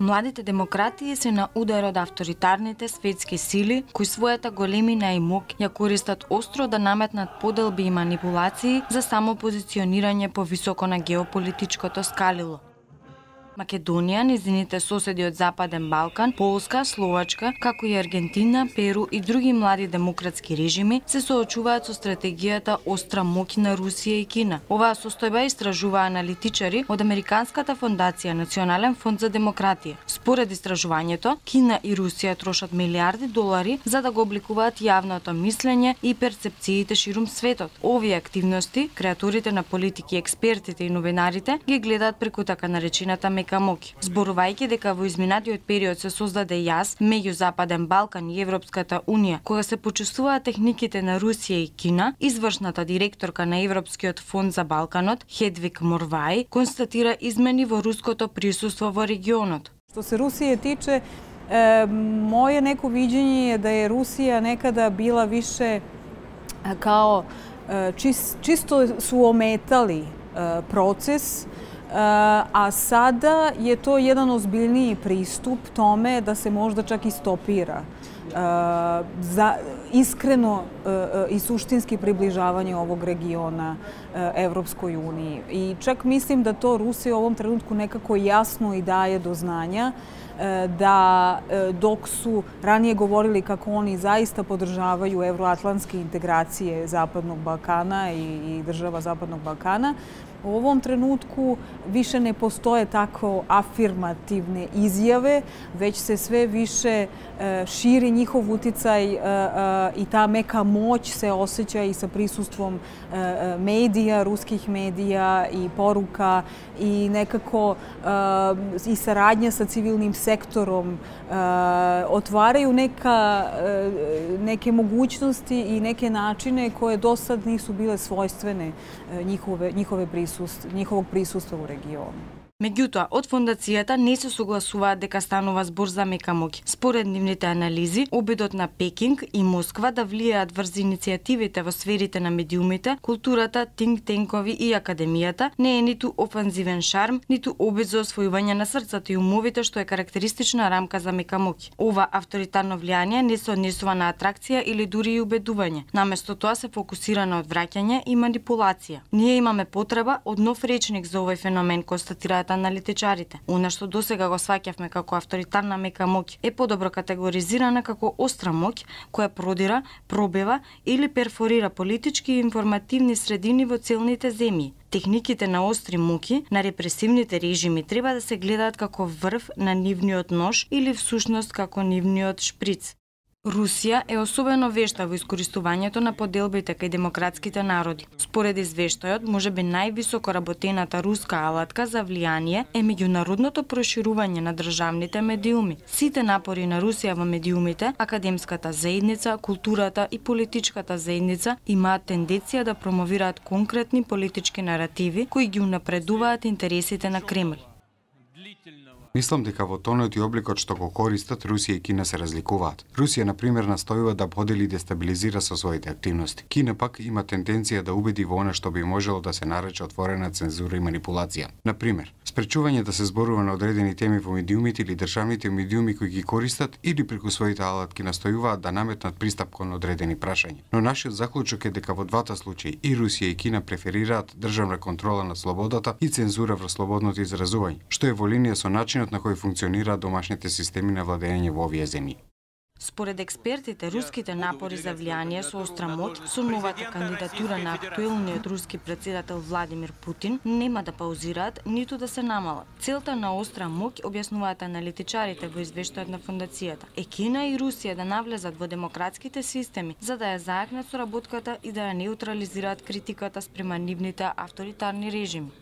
Младите демократии се на удар од авторитарните светски сили, кои својата големина и мок ја користат остро да наметнат поделби и манипулации за самопозиционирање повисоко на геополитичкото скалило. Македонија, незините соседи од Западен Балкан, Полска, Словачка, како и Аргентина, Перу и други млади демократски режими се соочуваат со стратегијата остра моќ на Русија и Кина. Оваа состојба истражува аналитичари од Американската фондација Национален фонд за демократија. Според истражувањето, Кина и Русија трошат милиарди долари за да го обликуваат јавното мислење и перцепциите ширум светот. Овие активности, креаторите на политики, експертите и новинарите ги гледаат преку така наречената мека моќ. Зборувајќи дека во изминатиот период се создаде јаз меѓу Западен Балкан и Европската унија, кога се почувствуваат техниките на Русија и Кина, извршната директорка на Европскиот фонд за Балканот, Хедвиг Морвај, констатира измени во руското присуство во регионот. Што се Русije tiče, moje neko viđenje je da je Rusija nekada bila više kao čisto su ometali proces, a sada je to jedan ozbiljniji pristup tome da se možda čak i stopira iskreno i suštinski približavanje ovog regiona Evropskoj uniji. I čak mislim da to Rusija u ovom trenutku nekako jasno i daje do znanja da dok su ranije govorili kako oni zaista podržavaju evroatlantske integracije Zapadnog Balkana i država Zapadnog Balkana, u ovom trenutku više ne postoje tako afirmativne izjave, već se sve više širi njihov uticaj i ta meka moć se osjeća i sa prisustvom medija, ruskih medija i poruka i nekako i saradnja sa civilnim sektorom otvaraju neke mogućnosti i neke načine koje do sad nisu bile svojstvene njihovog prisustva u regionu. Меѓутоа, од фондацијата не се согласуваат дека станува збор за мека моќ. Според нивните анализи, обидот на Пекинг и Москва да влијаат врз иницијативите во сферите на медиумите, културата, тинк-тенкови и академијата не е ниту офанзивен шарм, ниту обид за освојување на срцата и умовите, што е карактеристична рамка за мека моќ. Ова авторитарно влијание не се однесува на атракција или дури и убедување. Наместо тоа се фокусира на одвраќање и манипулација. Ние имаме потреба од нов речник за овој феномен, констатираат аналитичарите. Она што досега го сваќавме како авторитарна мека моќ е подобро категоризирана како остра моќ која продира, пробива или перфорира политички и информативни средини во целните земји. Техниките на остри моќи на репресивните режими треба да се гледаат како врв на нивниот нож или всушност како нивниот шприц. Русија е особено вешта во искористувањето на поделбите кај демократските народи. Според извештајот, можеби највисоко работената руска алатка за влијание е меѓународното проширување на државните медиуми. Сите напори на Русија во медиумите, академската заедница, културата и политичката заедница имаат тенденција да промовираат конкретни политички наративи кои ги унапредуваат интересите на Кремљ. Мислам дека во тонот и обликот што го користат, Русија и Кина се разликуваат. Русија, например, настојува да подели и дестабилизира со своите активности. Кина пак има тенденција да убеди во она што би можело да се нарече отворена цензура и манипулација. Например, спречување да се зборува на одредени теми во медиумите или државните медиуми кои ги користат или преку своите алатки настојуваат да наметнат пристап кон одредени прашања. Но нашиот заклучок е дека во двата случаи и Русија и Кина преферираат државна контрола на слободата и цензура врз слободното изразување, што е во линија со начинот на кој функционираат домашните системи на владење во овие земји. Според експертите, руските напори за влијание со остра моќ со новата кандидатура на актуелниот руски претседател Владимир Путин нема да паузираат ниту да се намалат. Целта на остра моќ, објаснуваат аналитичарите во извештајот на фондацијата, е Кина и Русија да навлезат во демократските системи за да ја заакнат соработката и да ја неутрализираат критиката спрема нивните авторитарни режими.